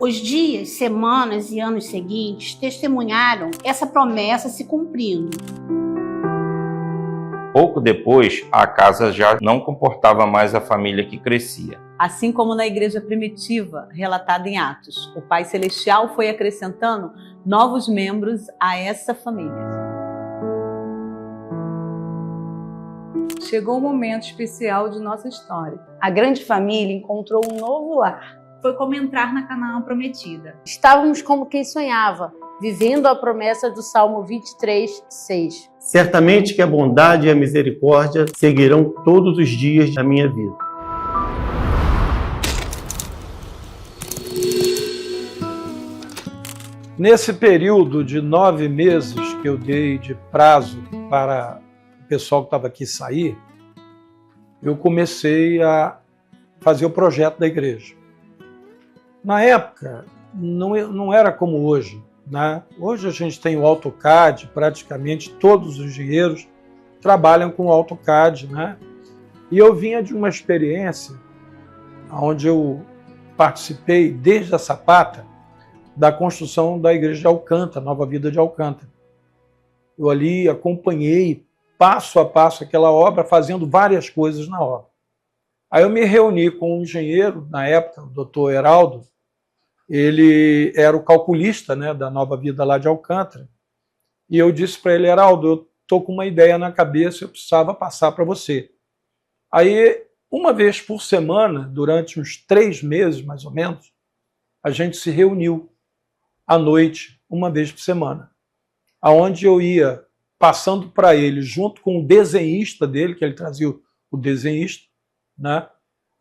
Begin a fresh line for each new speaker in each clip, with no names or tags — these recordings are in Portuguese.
Os dias, semanas e anos seguintes testemunharam essa promessa se cumprindo.
Pouco depois, a casa já não comportava mais a família que crescia.
Assim como na igreja primitiva, relatada em Atos, o Pai Celestial foi acrescentando novos membros a essa família.
Chegou um momento especial de nossa história.
A grande família encontrou um novo lar.
Foi como entrar na Canaã prometida.
Estávamos como quem sonhava, vivendo a promessa do Salmo 23, 6.
Certamente que a bondade e a misericórdia seguirão todos os dias da minha vida.
Nesse período de 9 meses que eu dei de prazo para o pessoal que estava aqui sair, eu comecei a fazer o projeto da igreja. Na época, não era como hoje, né? Hoje a gente tem o AutoCAD, praticamente todos os engenheiros trabalham com o AutoCAD, né? E eu vinha de uma experiência onde eu participei desde a sapata da construção da igreja de Alcântara, Nova Vida de Alcântara. Eu ali acompanhei passo a passo aquela obra, fazendo várias coisas na obra. Aí eu me reuni com um engenheiro, na época, o doutor Heraldo. Ele era o calculista, né, da Nova Vida lá de Alcântara. E eu disse para ele: Heraldo, eu estou com uma ideia na cabeça, eu precisava passar para você. Aí, uma vez por semana, durante uns 3 meses, mais ou menos, a gente se reuniu à noite, uma vez por semana, aonde eu ia passando para ele, junto com o desenhista dele, que ele trazia o desenhista, né?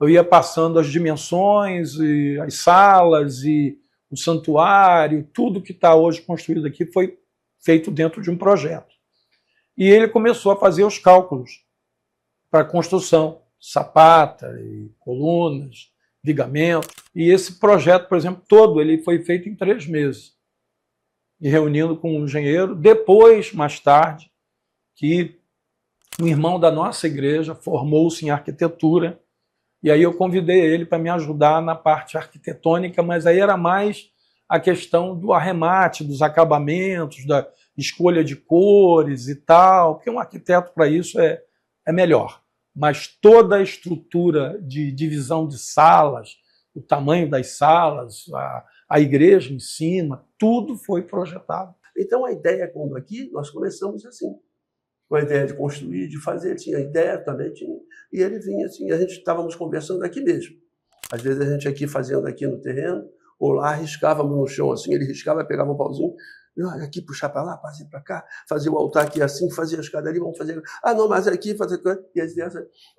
Eu ia passando as dimensões, e as salas, e o santuário, tudo que está hoje construído aqui foi feito dentro de um projeto. E ele começou a fazer os cálculos para a construção, sapata, e colunas, vigamento. E esse projeto, por exemplo, todo, ele foi feito em 3 meses. E reunindo com um engenheiro. Depois, mais tarde, que um irmão da nossa igreja formou-se em arquitetura. E aí eu convidei ele para me ajudar na parte arquitetônica, mas aí era mais a questão do arremate, dos acabamentos, da escolha de cores e tal, porque um arquiteto para isso é melhor. Mas toda a estrutura de divisão de salas, o tamanho das salas, a igreja em cima, tudo foi projetado.
Então a ideia, quando aqui, nós começamos assim, com a ideia de construir, de fazer, tinha ideia, também tinha, e ele vinha assim, a gente estávamos conversando aqui mesmo. Às vezes a gente aqui fazendo aqui no terreno, ou lá riscávamos no chão assim, ele riscava, pegava um pauzinho, aqui puxar para lá, passar para cá, fazer o altar aqui assim, fazer a escada ali, vamos fazer, não, mas aqui, fazer, e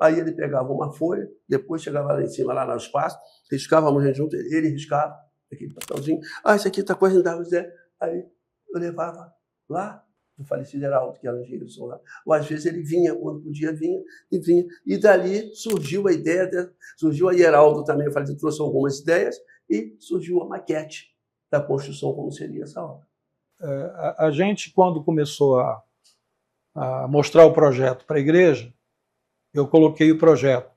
aí ele pegava uma folha, depois chegava lá em cima, lá no espaço, riscávamos a gente junto, ele riscava, aquele papelzinho, isso aqui está coisa, aí eu levava lá, do falecido Heraldo, que era o engenheiro do solar. Ou às vezes ele vinha, quando podia, vinha. E dali surgiu a ideia, surgiu a Heraldo também, eu falei, trouxe algumas ideias, e surgiu a maquete da construção, como seria essa obra.
A gente, quando começou a mostrar o projeto para a igreja, eu coloquei o projeto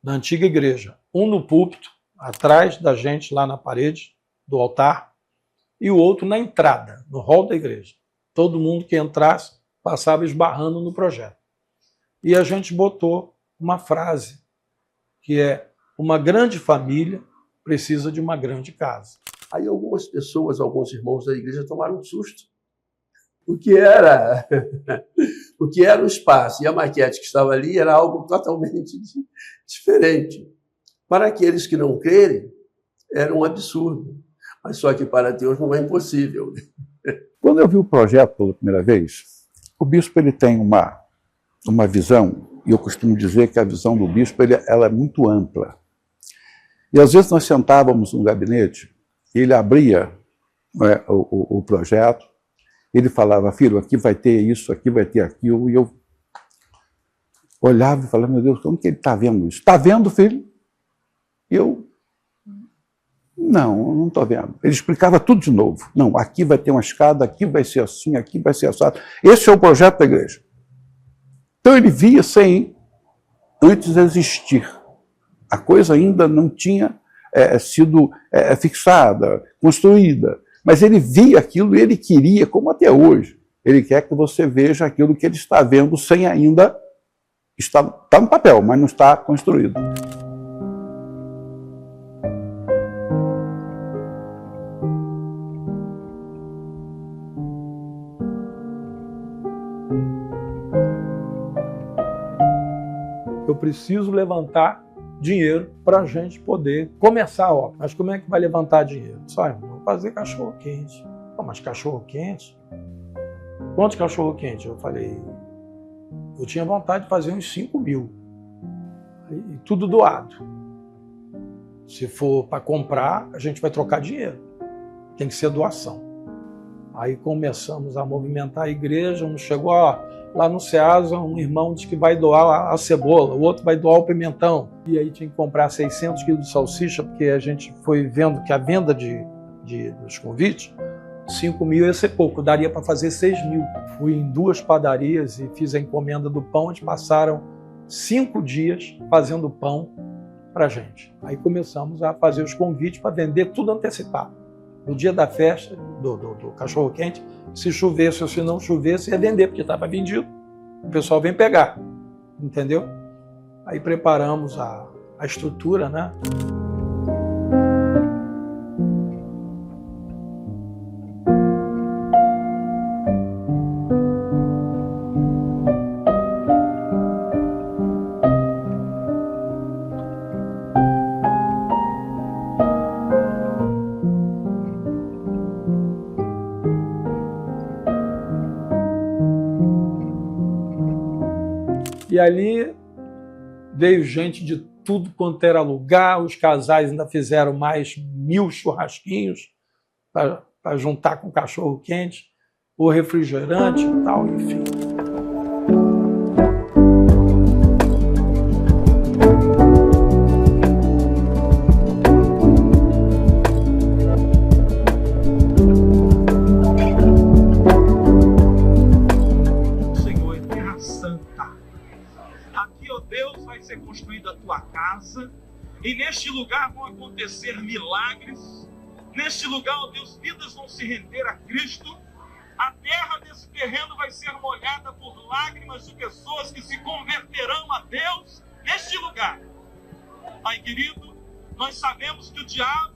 na antiga igreja, um no púlpito, atrás da gente, lá na parede do altar, e o outro na entrada, no hall da igreja. Todo mundo que entrasse passava esbarrando no projeto. E a gente botou uma frase, que é: uma grande família precisa de uma grande casa.
Aí algumas pessoas, alguns irmãos da igreja tomaram um susto. O que era o espaço e a maquete que estava ali era algo totalmente diferente. Para aqueles que não crerem, era um absurdo. Mas só que para Deus não é impossível.
Quando eu vi o projeto pela primeira vez, o bispo ele tem uma visão, e eu costumo dizer que a visão do bispo ela é muito ampla. E às vezes nós sentávamos no gabinete, ele abria, né, o projeto, ele falava: filho, aqui vai ter isso, aqui vai ter aquilo, e eu olhava e falava: meu Deus, como que ele está vendo isso? Está vendo, filho? E eu: não estou vendo. Ele explicava tudo de novo. Não, aqui vai ter uma escada, aqui vai ser assim, aqui vai ser assado. Esse é o projeto da igreja. Então ele via sem antes existir. A coisa ainda não tinha sido fixada, construída. Mas ele via aquilo e ele queria, como até hoje, ele quer que você veja aquilo que ele está vendo sem ainda estar no papel, mas não está construído.
Eu preciso levantar dinheiro para a gente poder começar a obra. Mas como é que vai levantar dinheiro? Só, vamos fazer cachorro-quente. Mas cachorro-quente? Quantos cachorro-quente? Eu falei, eu tinha vontade de fazer uns 5.000. E tudo doado. Se for para comprar, a gente vai trocar dinheiro. Tem que ser doação. Aí começamos a movimentar a igreja, um chegou lá no Ceasa, um irmão disse que vai doar a cebola, o outro vai doar o pimentão. E aí tinha que comprar 600 quilos de salsicha, porque a gente foi vendo que a venda dos convites, 5.000 ia ser pouco, daria para fazer 6.000. Fui em 2 padarias e fiz a encomenda do pão, eles passaram 5 dias fazendo pão para a gente. Aí começamos a fazer os convites para vender tudo antecipado. No dia da festa, do cachorro-quente, se chovesse ou se não chovesse, ia vender, porque estava vendido. O pessoal vem pegar, entendeu? Aí preparamos a estrutura, né? E ali veio gente de tudo quanto era lugar, os casais ainda fizeram mais 1.000 churrasquinhos para juntar com cachorro quente, o refrigerante e tal, enfim.
E neste lugar vão acontecer milagres. Neste lugar, ó Deus, vidas vão se render a Cristo. A terra desse terreno vai ser molhada por lágrimas de pessoas que se converterão a Deus neste lugar. Pai querido, nós sabemos que o diabo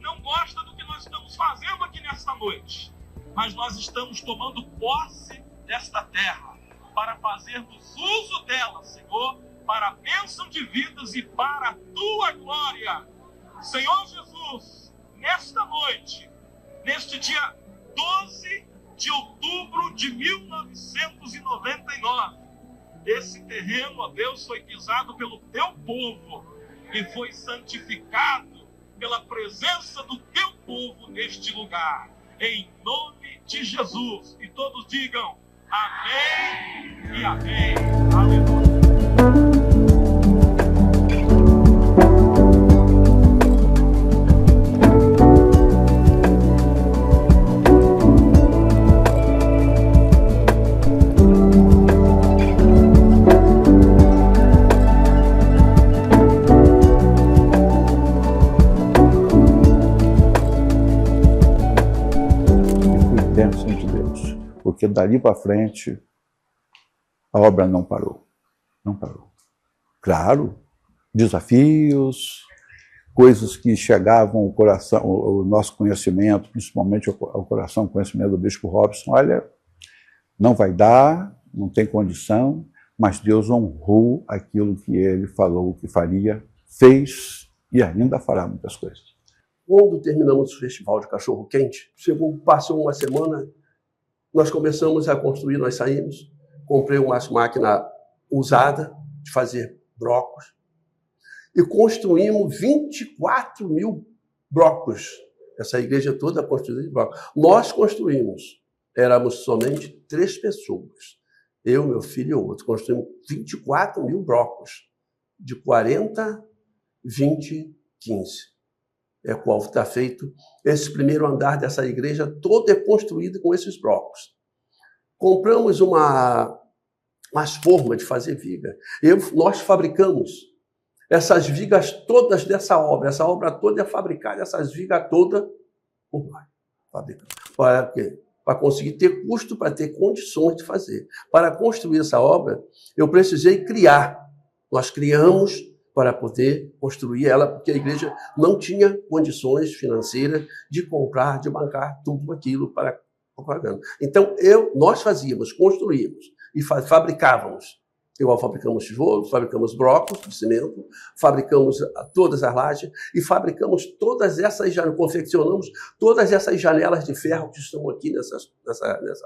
não gosta do que nós estamos fazendo aqui nesta noite. Mas nós estamos tomando posse desta terra para fazermos uso dela, Senhor, para a bênção de vidas e para a Tua glória. Senhor Jesus, nesta noite, neste dia 12 de outubro de 1999, esse terreno, ó Deus, foi pisado pelo Teu povo e foi santificado pela presença do Teu povo neste lugar. Em nome de Jesus. E todos digam amém e amém. Aleluia.
Porque dali para frente a obra não parou. Não parou. Claro, desafios, coisas que chegavam ao coração, o nosso conhecimento, principalmente ao coração, o conhecimento do Bispo Robson. Olha, não vai dar, não tem condição, mas Deus honrou aquilo que ele falou que faria, fez e ainda fará muitas coisas.
Quando terminamos o Festival de Cachorro Quente, passou uma semana, nós começamos a construir, nós saímos, comprei uma máquina usada de fazer brocos e construímos 24.000 brocos. Essa igreja toda construída de brocos. Nós construímos, éramos somente 3 pessoas, eu, meu filho e o outro, construímos 24.000 brocos, de 40, 20, 15. É qual está feito esse primeiro andar dessa igreja, todo é construído com esses blocos. Compramos umas formas de fazer viga. Nós fabricamos essas vigas todas dessa obra. Essa obra toda é fabricada, essas vigas todas por nós. Para quê? Para conseguir ter custo, para ter condições de fazer. Para construir essa obra, eu precisei criar. Nós criamos para poder construir ela, porque a igreja não tinha condições financeiras de comprar, de bancar tudo aquilo para propaganda. Então, nós fazíamos, construímos e fabricávamos. Fabricamos tijolos, fabricamos blocos de cimento, fabricamos todas as lajes e fabricamos confeccionamos todas essas janelas de ferro que estão aqui nessa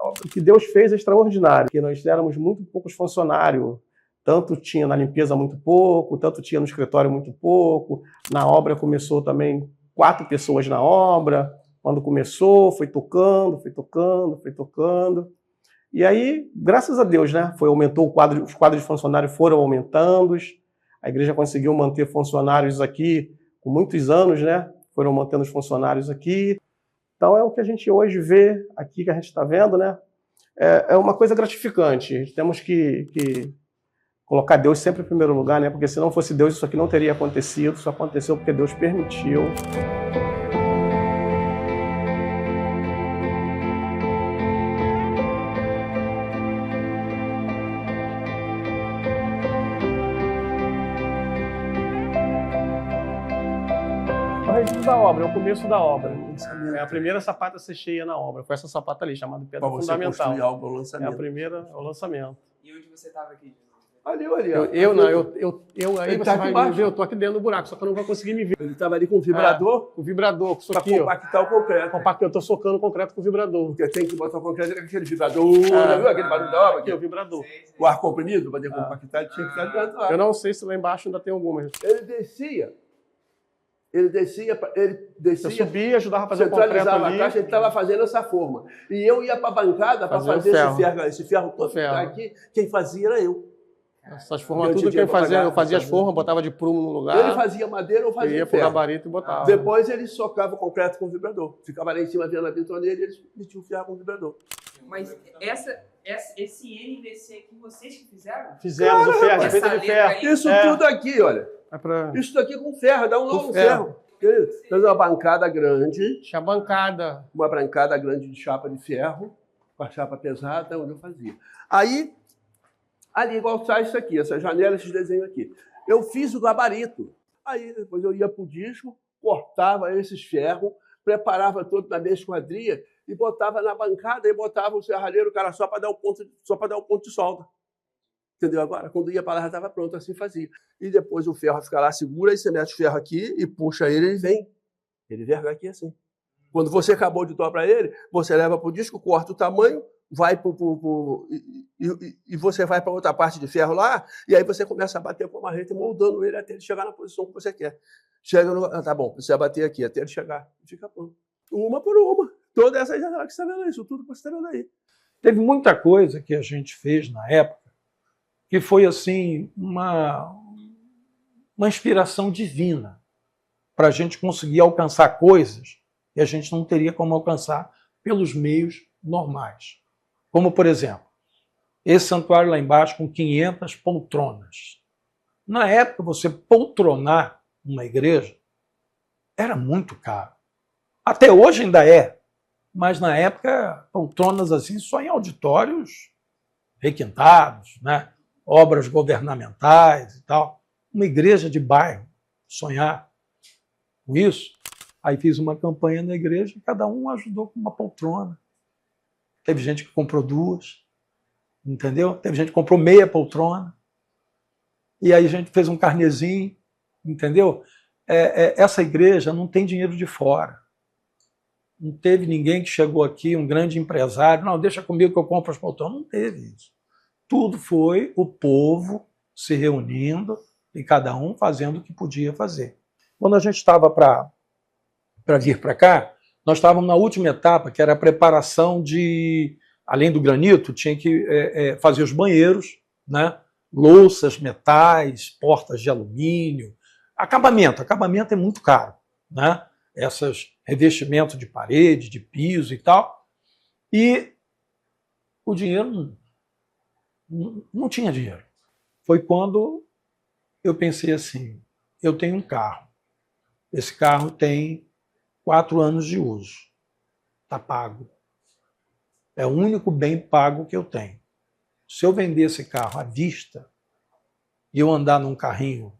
obra.
O que Deus fez é extraordinário, porque nós éramos muito poucos funcionários. Tanto tinha na limpeza muito pouco, tanto tinha no escritório muito pouco. Na obra começou também 4 pessoas na obra. Quando começou, foi tocando. E aí, graças a Deus, né? Aumentou os quadros de funcionários foram aumentando. A igreja conseguiu manter funcionários aqui com muitos anos, né? Foram mantendo os funcionários aqui. Então é o que a gente hoje vê aqui, que a gente está vendo, né? É uma coisa gratificante. Temos que colocar Deus sempre em primeiro lugar, né? Porque se não fosse Deus, isso aqui não teria acontecido. Isso aconteceu porque Deus permitiu. Da obra, é o começo da obra. É a primeira sapata a ser cheia na obra. Foi essa sapata ali, chamada Pedra Fundamental.
Construir algo, o lançamento.
É a primeira, é o lançamento.
E onde você estava aqui?
Ali.
Aí você vai me ver, eu tô aqui dentro do buraco, só que eu não vou conseguir me ver.
Ele estava ali com o vibrador?
Com o vibrador, com isso aqui,
para compactar o concreto.
Eu tô socando o concreto com o vibrador.
Porque tem que botar o concreto com aquele vibrador. Já viu aquele barulho da obra?
Aqui, o vibrador.
O ar comprimido, para poder compactar, tinha que estar dentro do ar.
Eu não sei se lá embaixo ainda tem algumas.
Ele descia.
Eu subia, ajudava a fazer o concreto ali.
A caixa, ele estava fazendo essa forma. E eu ia para a bancada para fazer esse ferro todo que está aqui. Quem fazia era eu.
Essas formas, tudo quem fazia, eu fazia as formas, botava de prumo no lugar.
Ele fazia madeira ou fazia ferro.
Ia pro gabarito e botava.
Depois ele socava o concreto com o vibrador. Ficava lá em cima vendo a bitoneira e eles metiam o ferro com o vibrador.
Mas esse NVC aqui, vocês que fizeram?
Fizemos o ferro, a feita de ferro.
Isso tudo aqui, olha. Isso daqui com ferro, dá um novo ferro. Fez uma bancada grande.
Tinha bancada.
Uma bancada grande de chapa de ferro, com a chapa pesada, onde eu fazia. Aí, ali, igual sai isso aqui, essa janela, esses desenhos aqui. Eu fiz o gabarito. Aí, depois eu ia pro disco, cortava esses ferros, preparava todo na minha esquadria e botava na bancada e botava o serralheiro, cara, só para dar o ponto de solda. Entendeu? Agora, quando ia para lá, já estava pronto, assim fazia. E depois o ferro fica lá, segura, aí você mete o ferro aqui e puxa ele vem. Ele verga aqui assim. Quando você acabou de dobrar ele, você leva para o disco, corta o tamanho, vai e você vai para outra parte de ferro lá, e aí você começa a bater com a marreta, moldando ele até ele chegar na posição que você quer. Chega no... tá bom, você vai bater aqui até ele chegar. E fica pronto. Uma por uma. Toda essa janela que você está vendo aí, isso tudo que você está vendo aí.
Teve muita coisa que a gente fez na época que foi assim uma inspiração divina para a gente conseguir alcançar coisas que a gente não teria como alcançar pelos meios normais. Como, por exemplo, esse santuário lá embaixo com 500 poltronas. Na época, você poltronar uma igreja era muito caro. Até hoje ainda é, mas na época, poltronas assim só em auditórios requintados, né? Obras governamentais e tal. Uma igreja de bairro, sonhar com isso. Aí fiz uma campanha na igreja e cada um ajudou com uma poltrona. Teve gente que comprou 2, entendeu? Teve gente que comprou meia poltrona. E aí a gente fez um carnezinho, entendeu? Essa igreja não tem dinheiro de fora. Não teve ninguém que chegou aqui, um grande empresário, não, deixa comigo que eu compro as poltronas. Não teve isso. Tudo foi o povo se reunindo e cada um fazendo o que podia fazer. Quando a gente estava para vir para cá, nós estávamos na última etapa, que era a preparação de, além do granito, tinha que fazer os banheiros, né? Louças, metais, portas de alumínio, acabamento é muito caro, né? Esses revestimentos de parede, de piso e tal, e o dinheiro não tinha dinheiro. Foi quando eu pensei assim, eu tenho um carro. Esse carro tem 4 anos de uso. Está pago. É o único bem pago que eu tenho. Se eu vender esse carro à vista e eu andar num carrinho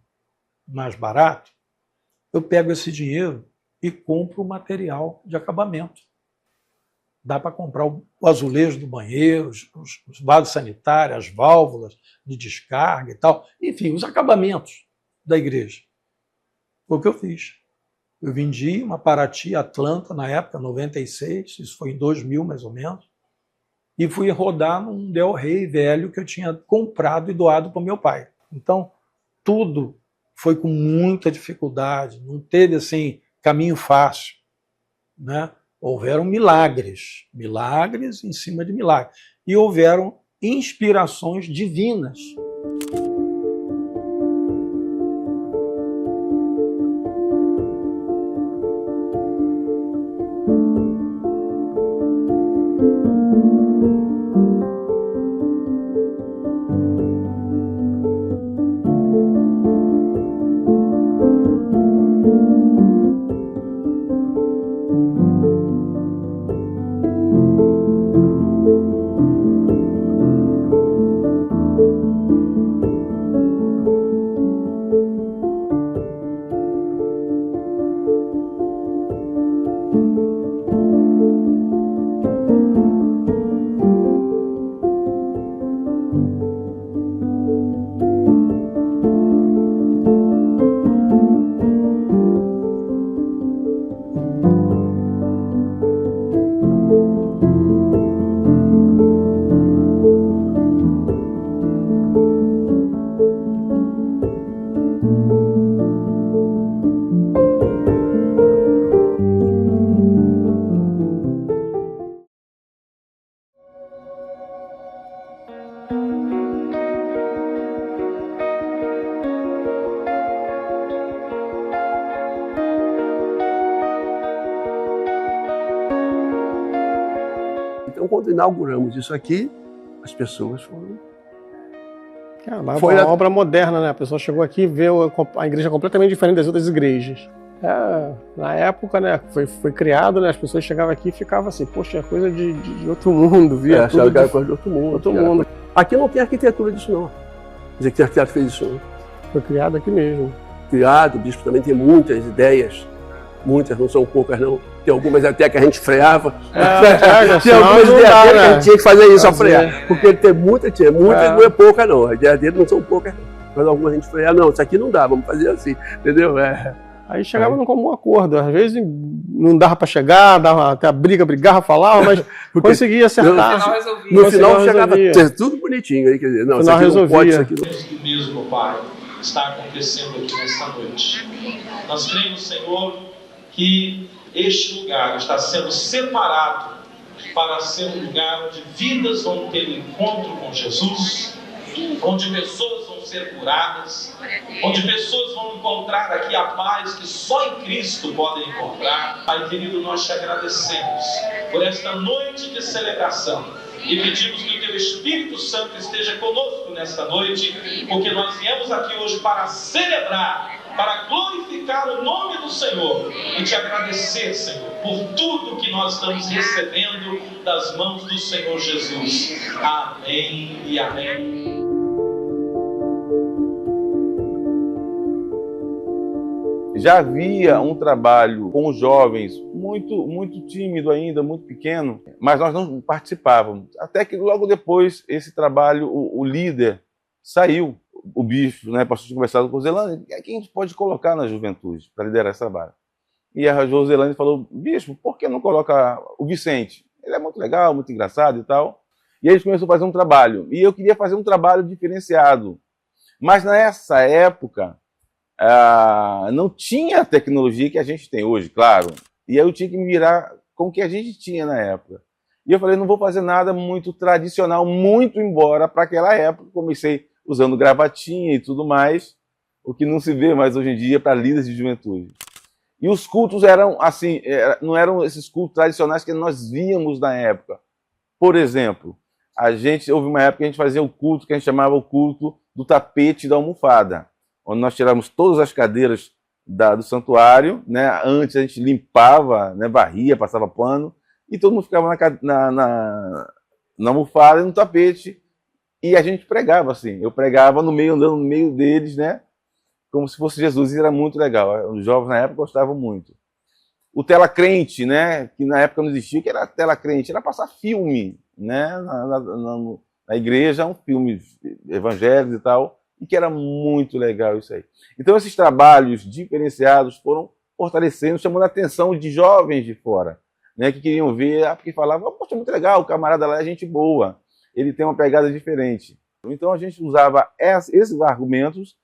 mais barato, eu pego esse dinheiro e compro o material de acabamento. Dá para comprar o azulejo do banheiro, os vasos sanitários, as válvulas de descarga e tal. Enfim, os acabamentos da igreja. Foi o que eu fiz. Eu vendi uma Paraty Atlanta, na época, 96, isso foi em 2000 mais ou menos, e fui rodar num Del Rey velho que eu tinha comprado e doado para o meu pai. Então, tudo foi com muita dificuldade, não teve assim caminho fácil, né? Houveram milagres, milagres em cima de milagres, e houveram inspirações divinas.
Então, quando inauguramos isso aqui, as pessoas foram...
Foi uma obra moderna, né? A pessoa chegou aqui e vê a igreja completamente diferente das outras igrejas. Na época, né, foi criado, né? As pessoas chegavam aqui e ficavam assim, poxa, é coisa de outro mundo, via tudo
que era coisa de outro mundo. Aqui não tem arquitetura disso, não. Quer dizer que o arquiteto fez isso, não.
Foi criado aqui mesmo.
Criado, o bispo também tem muitas ideias. Muitas, não são poucas, não. Tem algumas até que a gente freava. Tem algumas ideias que a gente tinha que fazer isso, a frear. Porque ele tem muitas, não é pouca, não. As ideias dele não são poucas, não. Mas algumas a gente freava, não, isso aqui não dá, vamos fazer assim, entendeu?
Aí chegava num comum acordo. Às vezes não dava para chegar, dava até a brigava, falava, mas conseguia acertar.
No final chegava tudo bonitinho. Aí, quer dizer, não, isso aqui não pode, isso aqui não.
O mesmo, Pai, está acontecendo aqui nesta noite. Nós cremos, Senhor, que este lugar está sendo separado para ser um lugar onde vidas vão ter encontro com Jesus, onde pessoas vão ser curadas, onde pessoas vão encontrar aqui a paz que só em Cristo podem encontrar. Pai querido, nós te agradecemos por esta noite de celebração e pedimos que o Teu Espírito Santo esteja conosco nesta noite, porque nós viemos aqui hoje para celebrar, para glorificar o nome do Senhor e te agradecer, Senhor, por tudo que nós estamos recebendo das mãos do Senhor Jesus. Amém e amém.
Já havia um trabalho com os jovens muito tímido ainda, muito pequeno, mas nós não participávamos. Até que logo depois esse trabalho, o líder saiu, o bispo, né, pastor, tinha conversado com o Roselane, quem a gente pode colocar na juventude para liderar esse trabalho? E a Roselane falou, bispo, por que não coloca o Vicente? Ele é muito legal, muito engraçado e tal. E aí a gente começou a fazer um trabalho. E eu queria fazer um trabalho diferenciado. Mas nessa época, não tinha a tecnologia que a gente tem hoje, claro. E aí eu tinha que me virar com o que a gente tinha na época. E eu falei, não vou fazer nada muito tradicional, muito embora para aquela época. Comecei usando gravatinha e tudo mais, o que não se vê mais hoje em dia para líderes de juventude. E os cultos eram assim, não eram esses cultos tradicionais que nós víamos na época. Por exemplo, houve uma época que a gente fazia o culto que a gente chamava o culto do tapete e da almofada. onde nós tirávamos todas as cadeiras do santuário, né? Antes a gente limpava, né? Varria, passava pano, e todo mundo ficava na almofada e no tapete, e a gente pregava assim. Eu pregava no meio, andando no meio deles, né? Como se fosse Jesus, e era muito legal. Os jovens na época gostavam muito. O tela crente, né? Que na época não existia, que era tela crente, era passar filme, né? Na igreja, um filme evangélico e tal, e que era muito legal isso aí. Então esses trabalhos diferenciados foram fortalecendo, chamando a atenção de jovens de fora, né? Que queriam ver, porque falavam, poxa, muito legal, o camarada lá é gente boa, ele tem uma pegada diferente. Então a gente usava esses argumentos,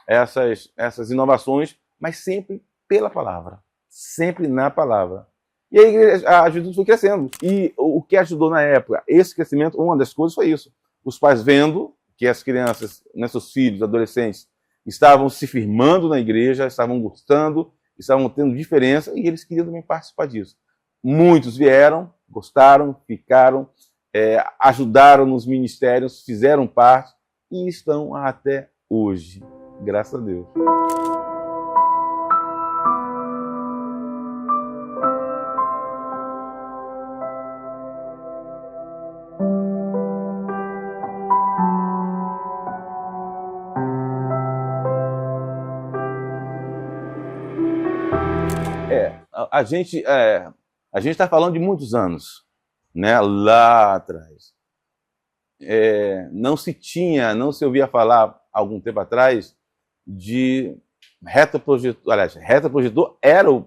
essas inovações, mas sempre pela palavra, sempre na palavra. E a igreja, a juventude foi crescendo. E o que ajudou na época, esse crescimento, uma das coisas foi isso. Os pais vendo que as crianças, né, seus filhos, adolescentes, estavam se firmando na igreja, estavam gostando, estavam tendo diferença, e eles queriam também participar disso. Muitos vieram, gostaram, ficaram, ajudaram nos ministérios, fizeram parte, e estão até hoje. Graças a Deus. A gente está falando de muitos anos, né? Lá atrás. Não se ouvia falar, algum tempo atrás, de retroprojetor. Aliás, retroprojetor era o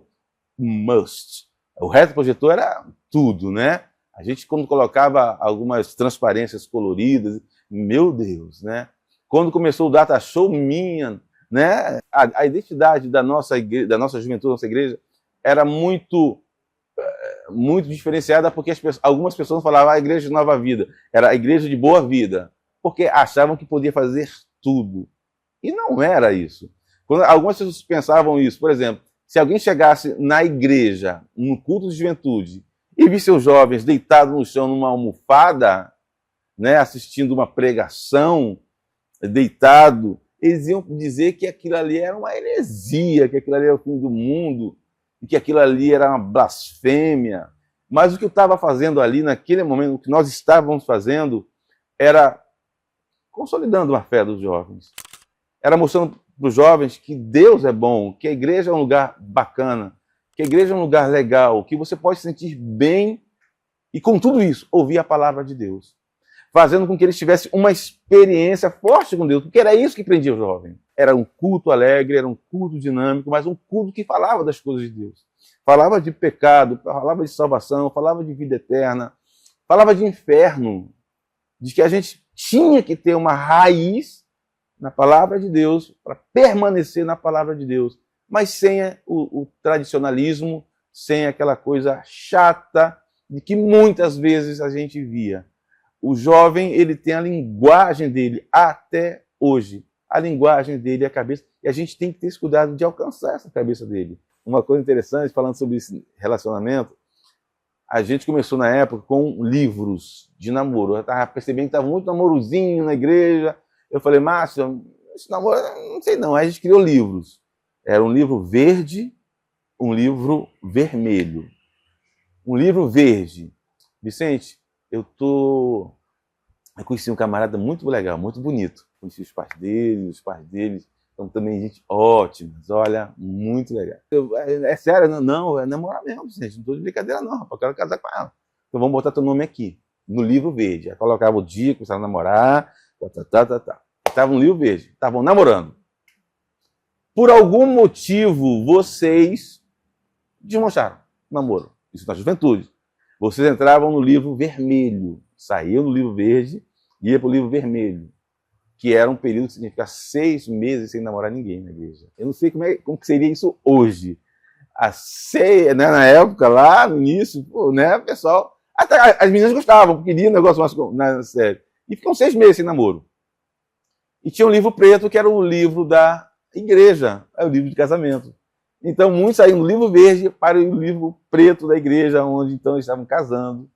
must. O retroprojetor era tudo, né? A gente, quando colocava algumas transparências coloridas, meu Deus, né? Quando começou o Data Show, né? A identidade da nossa juventude, da nossa igreja, era muito diferenciada, porque algumas pessoas falavam a igreja de Nova Vida, era a igreja de Boa Vida, porque achavam que podia fazer tudo. E não era isso. Quando algumas pessoas pensavam isso, por exemplo, se alguém chegasse na igreja, no culto de juventude, e visse seus jovens deitados no chão numa almofada, né, assistindo uma pregação, deitado, eles iam dizer que aquilo ali era uma heresia, que aquilo ali era o fim do mundo, e que aquilo ali era uma blasfêmia. Mas o que eu estava fazendo ali, naquele momento, o que nós estávamos fazendo, era consolidando a fé dos jovens. Era mostrando para os jovens que Deus é bom, que a igreja é um lugar bacana, que a igreja é um lugar legal, que você pode se sentir bem e, com tudo isso, ouvir a palavra de Deus. Fazendo com que eles tivessem uma experiência forte com Deus, porque era isso que prendia o jovem. Era um culto alegre, era um culto dinâmico, mas um culto que falava das coisas de Deus. Falava de pecado, falava de salvação, falava de vida eterna, falava de inferno, de que a gente tinha que ter uma raiz na palavra de Deus, para permanecer na palavra de Deus, mas sem o tradicionalismo, sem aquela coisa chata de que muitas vezes a gente via. O jovem, ele tem a linguagem dele até hoje. A linguagem dele é a cabeça. E a gente tem que ter esse cuidado de alcançar essa cabeça dele. Uma coisa interessante, falando sobre esse relacionamento, a gente começou na época com livros de namoro. Eu estava percebendo que estava muito namorozinho na igreja. Eu falei, Márcio, esse namoro, não sei não. Aí a gente criou livros. Era um livro verde, um livro vermelho. Um livro verde. Vicente, eu conheci um camarada muito legal, muito bonito. Conheci os pais deles, então também gente ótimas, olha, muito legal. É sério, não, é namorar mesmo, gente, não estou de brincadeira não, rapaz, eu quero casar com ela. Então vamos botar teu nome aqui, no livro verde. Aí colocava o dia, começaram a namorar, Estava no livro verde, estavam namorando. Por algum motivo, vocês desmancharam o namoro, isso na juventude. Vocês entravam no livro vermelho, saíam do livro verde e iam para o livro vermelho, que era um período que significa 6 meses sem namorar ninguém na igreja. Eu não sei como que seria isso hoje. Né, na época, lá no início, né, pessoal, até as meninas gostavam, queriam um negócio mais sério. E ficam 6 meses sem namoro. E tinha um livro preto, que era o livro da igreja, é o livro de casamento. Então, muitos saíram do livro verde para o livro preto da igreja, onde então eles estavam casando.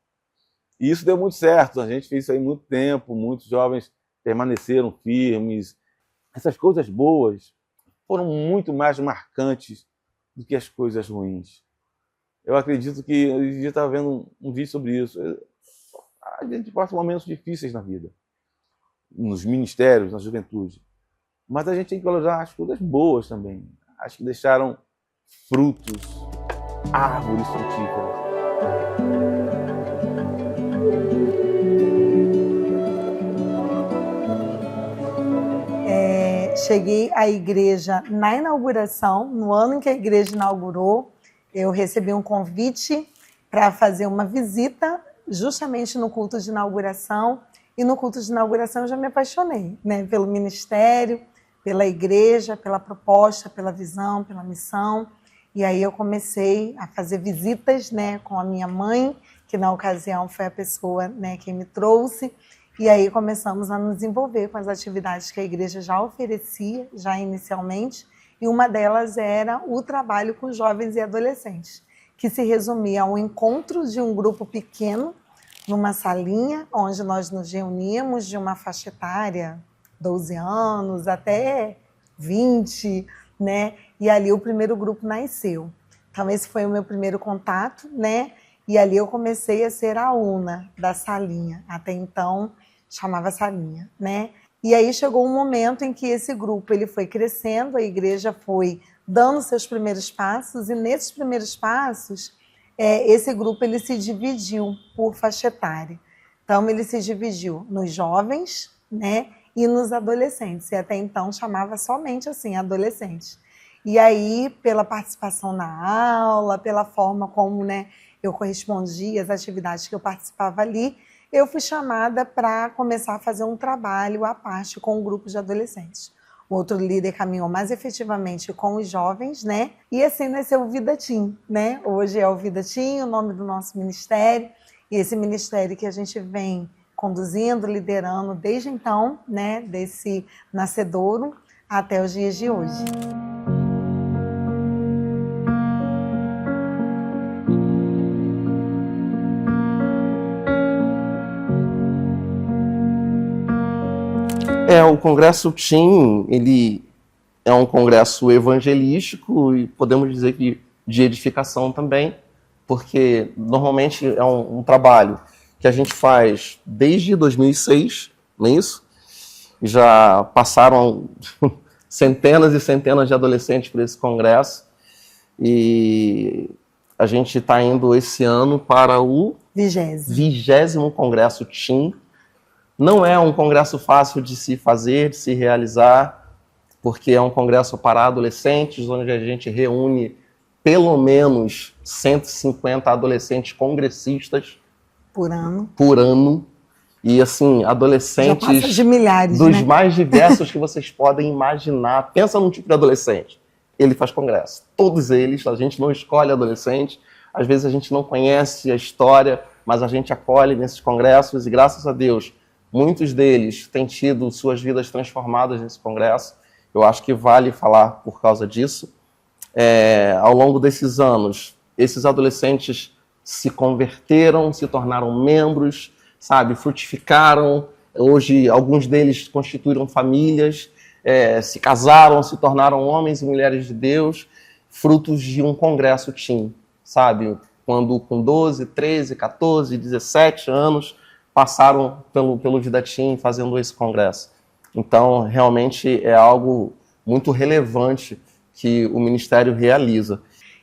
E isso deu muito certo, a gente fez isso aí há muito tempo, muitos jovens permaneceram firmes. Essas coisas boas, foram muito mais marcantes do que as coisas ruins. Eu acredito que, eu estava vendo um vídeo sobre isso, a gente passa momentos difíceis na vida, nos ministérios, na juventude, mas a gente tem que valorizar as coisas boas também, as que deixaram frutos, árvores frutíferas.
Cheguei à igreja na inauguração, no ano em que a igreja inaugurou, eu recebi um convite para fazer uma visita justamente no culto de inauguração, e no culto de inauguração eu já me apaixonei, né, pelo ministério, pela igreja, pela proposta, pela visão, pela missão, e aí eu comecei a fazer visitas, né, com a minha mãe, que na ocasião foi a pessoa, né, que me trouxe. E aí começamos a nos envolver com as atividades que a igreja já oferecia, já inicialmente, e uma delas era o trabalho com jovens e adolescentes, que se resumia a um encontro de um grupo pequeno, numa salinha, onde nós nos reuníamos de uma faixa etária, 12 anos até 20, né? E ali o primeiro grupo nasceu. Então esse foi o meu primeiro contato, né? E ali eu comecei a ser a aluna da salinha. Até então chamava salinha, né? E aí chegou um momento em que esse grupo ele foi crescendo, a igreja foi dando seus primeiros passos, e nesses primeiros passos esse grupo ele se dividiu por faixa etária. Então ele se dividiu nos jovens, né, e nos adolescentes. E até então chamava somente assim adolescentes. E aí pela participação na aula, pela forma como, né, eu correspondia às atividades que eu participava ali, eu fui chamada para começar a fazer um trabalho à parte com um grupo de adolescentes. O outro líder caminhou mais efetivamente com os jovens, né? E assim nasceu o Vida Team, né? Hoje é o Vida Team, o nome do nosso ministério. E esse ministério que a gente vem conduzindo, liderando desde então, né? Desse nascedouro até os dias de hoje.
O Congresso Team, ele é um congresso evangelístico e podemos dizer que de edificação também, porque normalmente é um trabalho que a gente faz desde 2006, não é isso? Já passaram centenas e centenas de adolescentes por esse congresso e a gente está indo esse ano para o 20º Congresso Team. Não é um congresso fácil de se fazer, de se realizar, porque é um congresso para adolescentes, onde a gente reúne pelo menos 150 adolescentes congressistas
por ano.
E assim, adolescentes
já passa de milhares,
dos
né?
mais diversos que vocês podem imaginar. Pensa num tipo de adolescente. Ele faz congresso. Todos eles, a gente não escolhe adolescente, às vezes a gente não conhece a história, mas a gente acolhe nesses congressos e graças a Deus, muitos deles têm tido suas vidas transformadas nesse congresso. Eu acho que vale falar por causa disso. Ao longo desses anos, esses adolescentes se converteram, se tornaram membros, sabe, frutificaram. Hoje, alguns deles constituíram famílias, se casaram, se tornaram homens e mulheres de Deus, frutos de um congresso Team, sabe? Quando com 12, 13, 14, 17 anos, passaram pelo Vida Team fazendo esse congresso. Então, realmente é algo muito relevante que o Ministério realiza.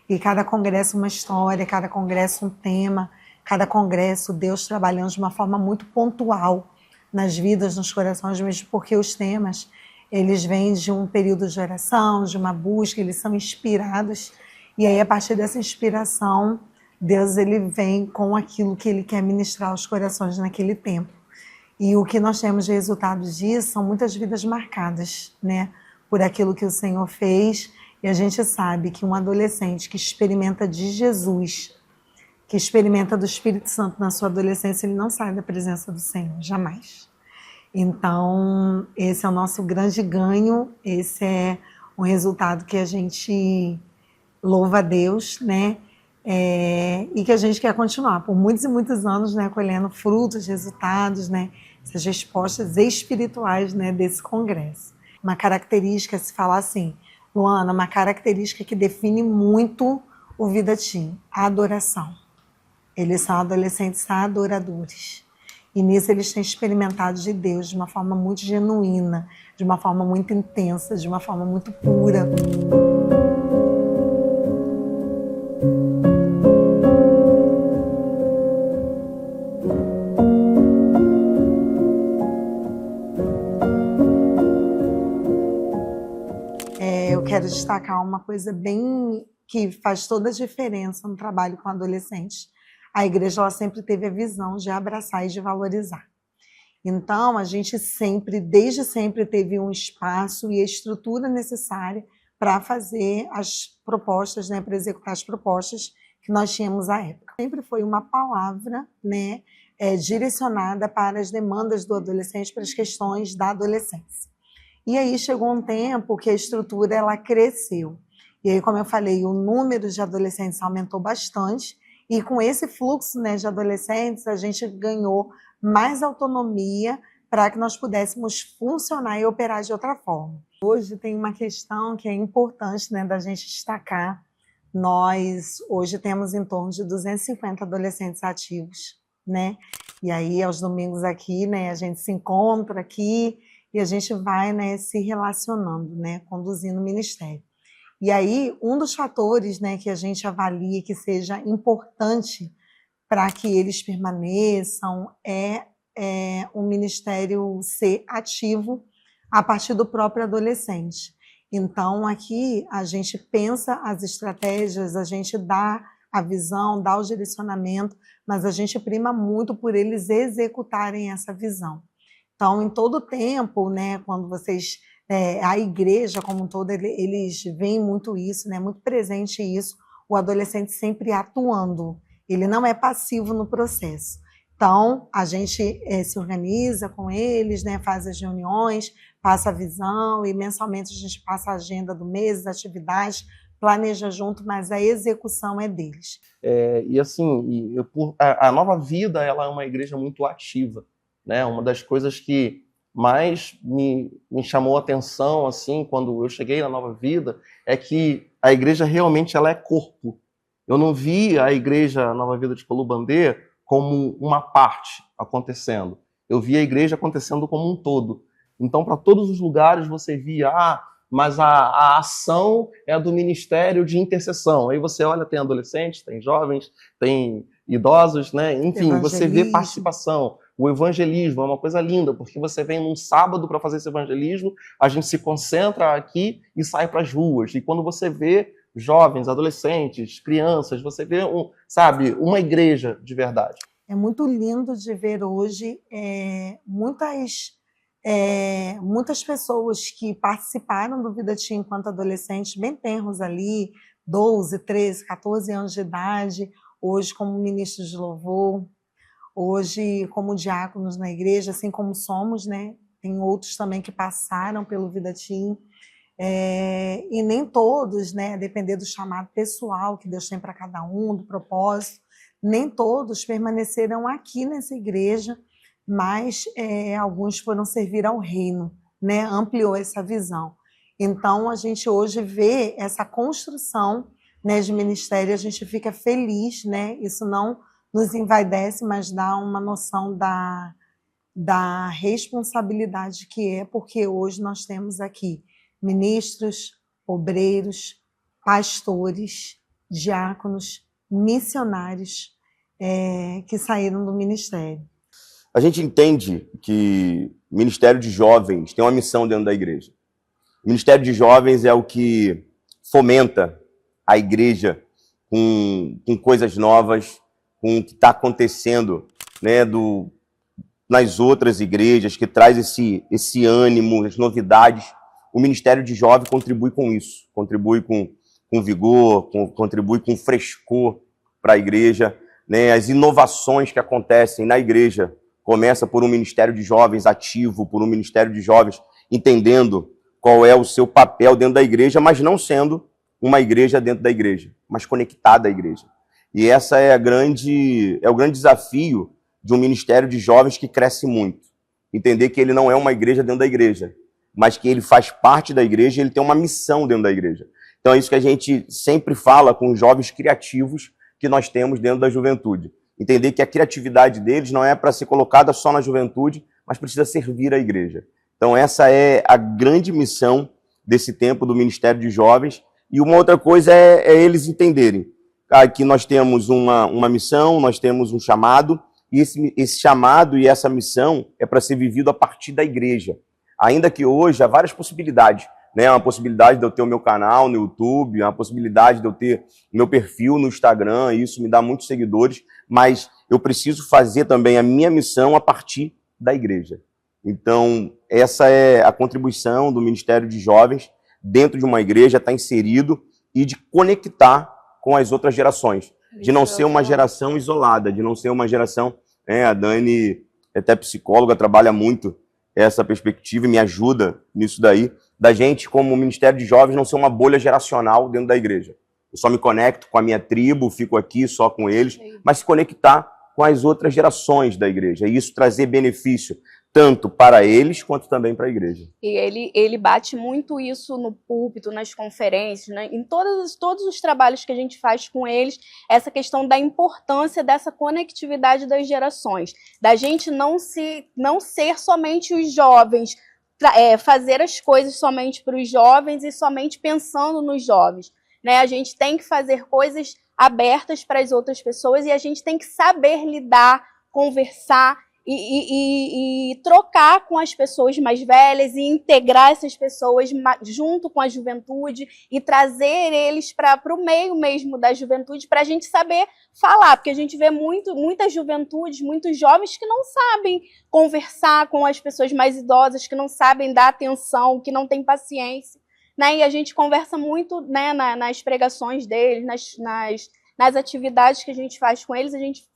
E cada congresso uma história, cada congresso um tema, cada congresso Deus trabalhando de uma forma muito pontual nas vidas, nos corações, mesmo porque os temas, eles vêm de um período de oração, de uma busca, eles são inspirados, e aí a partir dessa inspiração, Deus ele vem com aquilo que ele quer ministrar aos corações naquele tempo. E o que nós temos de resultado disso são muitas vidas marcadas, né, por aquilo que o Senhor fez. E a gente sabe que um adolescente que experimenta de Jesus, que experimenta do Espírito Santo na sua adolescência, ele não sai da presença do Senhor, jamais. Então, esse é o nosso grande ganho, esse é um resultado que a gente louva a Deus, né? E que a gente quer continuar por muitos e muitos anos, né, colhendo frutos, resultados, né, essas respostas espirituais, né, desse congresso. Uma característica, se falar assim, Luana, uma característica que define muito o Vida Teen, a adoração. Eles são adolescentes adoradores. E nisso eles têm experimentado de Deus de uma forma muito genuína, de uma forma muito intensa, de uma forma muito pura. Eu quero destacar uma coisa bem que faz toda a diferença no trabalho com adolescentes. A igreja ela sempre teve a visão de abraçar e de valorizar. Então, a gente sempre, desde sempre, teve um espaço e a estrutura necessária para fazer as propostas, né, para executar as propostas que nós tínhamos à época. Sempre foi uma palavra, né, direcionada para as demandas do adolescente, para as questões da adolescência. E aí chegou um tempo que a estrutura ela cresceu. E aí, como eu falei, o número de adolescentes aumentou bastante. E com esse fluxo, né, de adolescentes, a gente ganhou mais autonomia para que nós pudéssemos funcionar e operar de outra forma. Hoje tem uma questão que é importante, né, da gente destacar. Nós hoje temos em torno de 250 adolescentes ativos, né? E aí, aos domingos aqui, né, a gente se encontra aqui e a gente vai, né, se relacionando, né, conduzindo o ministério. E aí, um dos fatores, né, que a gente avalia que seja importante para que eles permaneçam é o ministério ser ativo a partir do próprio adolescente. Então, aqui a gente pensa as estratégias, a gente dá a visão, dá o direcionamento, mas a gente prima muito por eles executarem essa visão. Então, em todo tempo, né, quando vocês... a igreja como um todo, eles veem muito isso, né, muito presente isso, o adolescente sempre atuando. Ele não é passivo no processo. Então, a gente se organiza com eles, né, faz as reuniões, passa a visão e mensalmente a gente passa a agenda do mês, as atividades, planeja junto, mas a execução é deles.
E assim, a Nova Vida ela é uma igreja muito ativa, né? Uma das coisas que mais me chamou a atenção assim, quando eu cheguei na Nova Vida é que a igreja realmente ela é corpo. Eu não vi a igreja Nova Vida de Colubandê como uma parte acontecendo. Eu vi a igreja acontecendo como um todo. Então, para todos os lugares você via, mas a ação é do ministério de intercessão. Aí você olha, tem adolescentes, tem jovens, tem idosos, né? Enfim, você vê participação. O evangelismo é uma coisa linda, porque você vem num sábado para fazer esse evangelismo, a gente se concentra aqui e sai para as ruas. E quando você vê jovens, adolescentes, crianças, você vê, uma igreja de verdade.
É muito lindo de ver hoje muitas pessoas que participaram do Vida Teen enquanto adolescentes, bem tenros ali, 12, 13, 14 anos de idade, hoje como ministros de louvor, hoje como diáconos na igreja, assim como somos, né? Tem outros também que passaram pelo Vida Teen, e nem todos, né, a depender do chamado pessoal que Deus tem para cada um, do propósito, nem todos permaneceram aqui nessa igreja, mas alguns foram servir ao reino, né? Ampliou essa visão. Então, a gente hoje vê essa construção, né, de ministério, a gente fica feliz, né? Isso não nos envaidece, mas dá uma noção da responsabilidade que é, porque hoje nós temos aqui ministros, obreiros, pastores, diáconos, missionários que saíram do ministério.
A gente entende que o Ministério de Jovens tem uma missão dentro da igreja. O Ministério de Jovens é o que fomenta a igreja com coisas novas, com o que está acontecendo, né, nas outras igrejas, que traz esse ânimo, as novidades. O Ministério de Jovem contribui com isso, contribui com vigor, contribui com frescor para a igreja, né? As inovações que acontecem na igreja começa por um Ministério de Jovens ativo, por um Ministério de Jovens entendendo qual é o seu papel dentro da igreja, mas não sendo uma igreja dentro da igreja, mas conectada à igreja. E essa é o grande desafio de um Ministério de Jovens que cresce muito. Entender que ele não é uma igreja dentro da igreja. mas que ele faz parte da igreja, ele tem uma missão dentro da igreja. Então é isso que a gente sempre fala com os jovens criativos que nós temos dentro da juventude. Entender que a criatividade deles não é para ser colocada só na juventude, mas precisa servir a igreja. Então essa é a grande missão desse tempo do Ministério de Jovens. E uma outra coisa é eles entenderem que nós temos uma missão, nós temos um chamado, e esse chamado e essa missão é para ser vivido a partir da igreja. Ainda que hoje há várias possibilidades, né? Uma possibilidade de eu ter o meu canal no YouTube, uma possibilidade de eu ter o meu perfil no Instagram, e isso me dá muitos seguidores, mas eu preciso fazer também a minha missão a partir da igreja. Então, essa é a contribuição do Ministério de Jovens dentro de uma igreja, está inserido, e de conectar com as outras gerações, de não ser uma geração isolada, de não ser uma geração... A Dani é até psicóloga, trabalha muito essa perspectiva e me ajuda nisso daí, da gente, como Ministério de Jovens, não ser uma bolha geracional dentro da igreja. Eu só me conecto com a minha tribo, fico aqui só com eles, mas se conectar com as outras gerações da igreja, e isso trazer benefício tanto para eles quanto também para a igreja.
E ele bate muito isso no púlpito, nas conferências, né? Em todos os trabalhos que a gente faz com eles, essa questão da importância dessa conectividade das gerações, da gente não ser somente os jovens, fazer as coisas somente para os jovens e somente pensando nos jovens, né? A gente tem que fazer coisas abertas para as outras pessoas e a gente tem que saber lidar, conversar e trocar com as pessoas mais velhas e integrar essas pessoas junto com a juventude e trazer eles para o meio mesmo da juventude para a gente saber falar, porque a gente vê muitas juventudes, muitos jovens que não sabem conversar com as pessoas mais idosas, que não sabem dar atenção, que não têm paciência, né? E a gente conversa muito, né, nas pregações deles, nas atividades que a gente faz com eles, a gente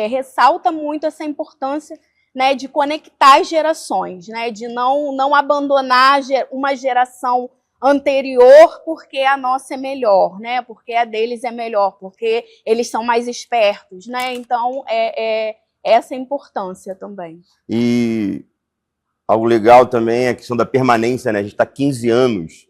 ressalta muito essa importância, né, de conectar as gerações, né, de não abandonar uma geração anterior porque a nossa é melhor, né, porque a deles é melhor, porque eles são mais espertos, né? Então essa importância também.
E algo legal também é a questão da permanência, né? A gente está 15 anos,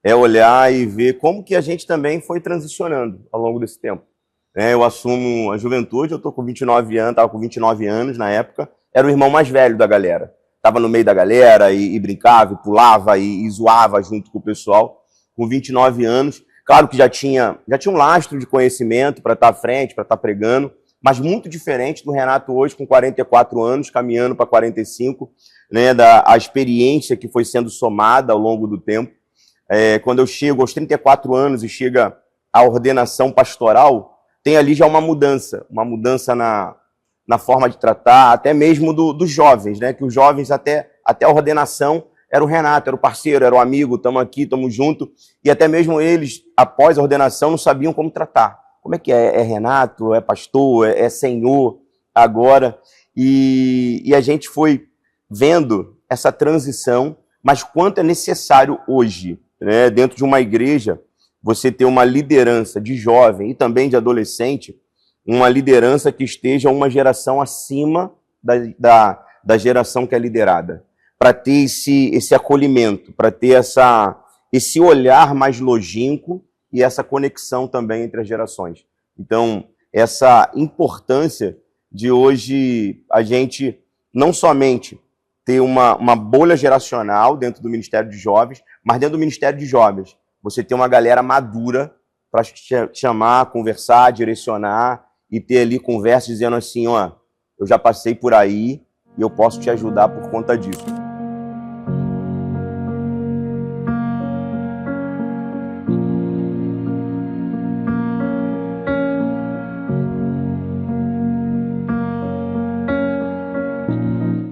é olhar e ver como que a gente também foi transicionando ao longo desse tempo. Eu assumo a juventude, eu estou com 29 anos, estava com 29 anos na época, era o irmão mais velho da galera. Estava no meio da galera e brincava, e pulava e zoava junto com o pessoal. Com 29 anos, claro que já tinha um lastro de conhecimento para estar à frente, para estar pregando, mas muito diferente do Renato hoje, com 44 anos, caminhando para 45, né, a experiência que foi sendo somada ao longo do tempo. Quando eu chego aos 34 anos e chega a ordenação pastoral, tem ali já uma mudança na forma de tratar, até mesmo dos jovens, né? Que os jovens até a ordenação era o Renato, era o parceiro, era o amigo, estamos aqui, estamos juntos, e até mesmo eles, após a ordenação, não sabiam como tratar. Como é que é? É Renato? É pastor? É senhor? Agora? E a gente foi vendo essa transição, mas quanto é necessário hoje, né? Dentro de uma igreja, você ter uma liderança de jovem e também de adolescente, uma liderança que esteja uma geração acima da geração que é liderada, para ter esse acolhimento, para ter esse olhar mais longínquo e essa conexão também entre as gerações. Então, essa importância de hoje a gente não somente ter uma bolha geracional dentro do Ministério de Jovens, mas dentro do Ministério de Jovens, você ter uma galera madura para te chamar, conversar, direcionar e ter ali conversa dizendo assim, ó, eu já passei por aí e eu posso te ajudar por conta disso.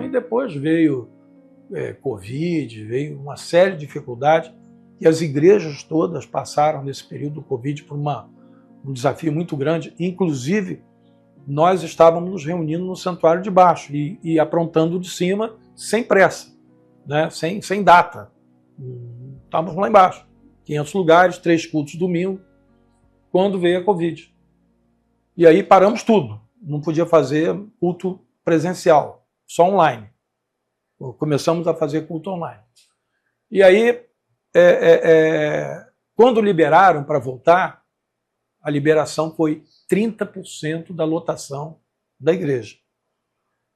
E depois veio Covid, veio uma série de dificuldades, e as igrejas todas passaram nesse período do Covid por um desafio muito grande. Inclusive, nós estávamos nos reunindo no santuário de baixo e aprontando de cima sem pressa, né? sem data. Estávamos lá embaixo, 500 lugares, 3 cultos domingo, quando veio a Covid. E aí paramos tudo. Não podia fazer culto presencial, só online. Começamos a fazer culto online. E aí, quando liberaram para voltar, a liberação foi 30% da lotação da igreja.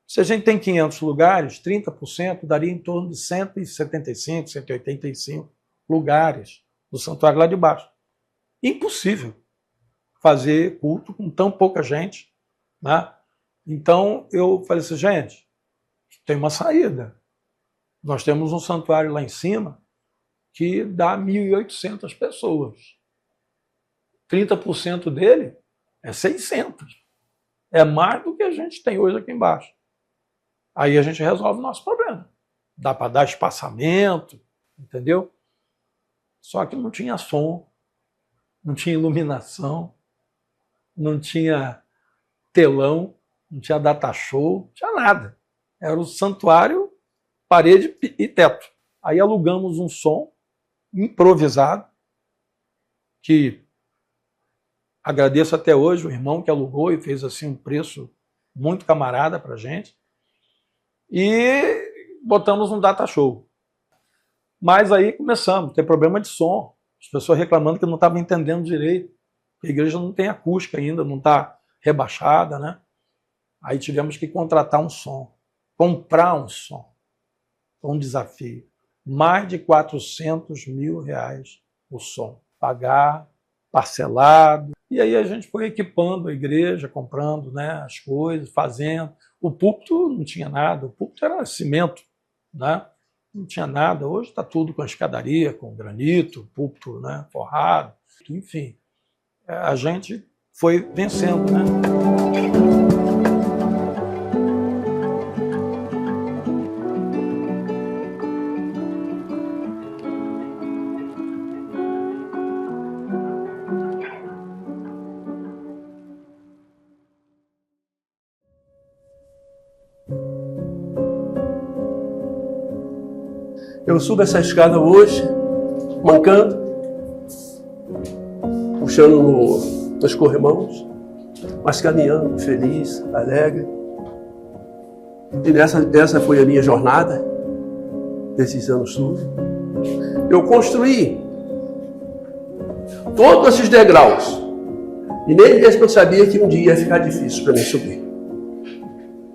Se a gente tem 500 lugares, 30% daria em torno de 175, 185 lugares do santuário lá de baixo. Impossível fazer culto com tão pouca gente, né? Então eu falei assim, gente, tem uma saída. Nós temos um santuário lá em cima que dá 1.800 pessoas. 30% dele é 600. É mais do que a gente tem hoje aqui embaixo. Aí a gente resolve o nosso problema. Dá para dar espaçamento, entendeu? Só que não tinha som, não tinha iluminação, não tinha telão, não tinha data show, não tinha nada. Era o santuário, parede e teto. Aí alugamos um som improvisado, que agradeço até hoje o irmão que alugou e fez assim um preço muito camarada para a gente. E botamos um data show. Mas aí começamos a ter problema de som. As pessoas reclamando que não estavam entendendo direito. A igreja não tem acústica ainda, não está rebaixada, né? Aí tivemos que contratar um som, comprar um som. Foi um desafio. Mais de 400 mil reais o som. Pagar, parcelado. E aí a gente foi equipando a igreja, comprando, né, as coisas, fazendo. O púlpito não tinha nada, o púlpito era cimento, né? Não tinha nada. Hoje está tudo com escadaria, com granito, púlpito, né, forrado, enfim. A gente foi vencendo, né?
Eu subo essa escada hoje, mancando, puxando nos corrimãos, mas caminhando, feliz, alegre. E essa foi a minha jornada, desses anos todos. Eu construí todos esses degraus, e nem mesmo eu sabia que um dia ia ficar difícil para mim subir.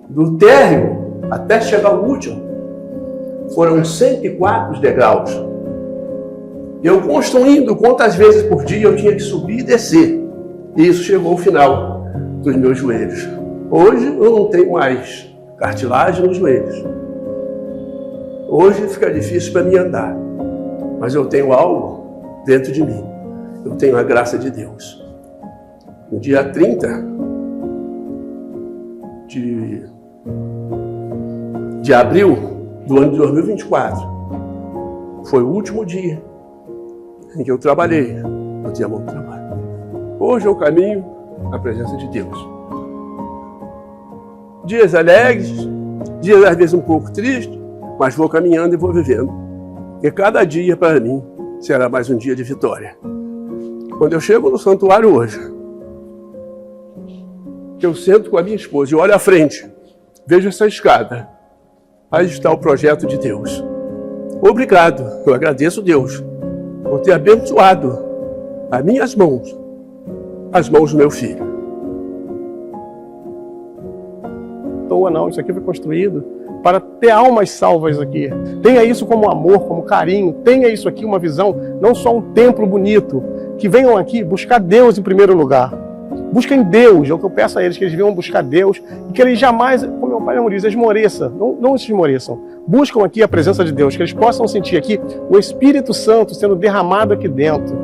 Do térreo até chegar ao último, foram 104 degraus. Eu construindo quantas vezes por dia eu tinha que subir e descer. E isso chegou ao final dos meus joelhos. Hoje eu não tenho mais cartilagem nos joelhos. Hoje fica difícil para mim andar. Mas eu tenho algo dentro de mim. Eu tenho a graça de Deus. No dia 30 de abril do ano de 2024, foi o último dia em que eu trabalhei. Eu tinha muito trabalho. Hoje eu caminho na presença de Deus. Dias alegres, dias às vezes um pouco tristes, mas vou caminhando e vou vivendo. E cada dia para mim será mais um dia de vitória. Quando eu chego no santuário hoje, eu sento com a minha esposa e olho à frente, vejo essa escada. Aí está o projeto de Deus. Obrigado, eu agradeço a Deus por ter abençoado as minhas mãos, as mãos do meu filho.
Toa não, isso aqui foi construído para ter almas salvas aqui. Tenha isso como amor, como carinho, tenha isso aqui uma visão, não só um templo bonito, que venham aqui buscar Deus em primeiro lugar. Busquem Deus, é o que eu peço a eles, que eles venham buscar Deus e que eles jamais, como meu pai mesmo diz, esmoreçam, não se esmoreçam. Buscam aqui a presença de Deus, que eles possam sentir aqui o Espírito Santo sendo derramado aqui dentro.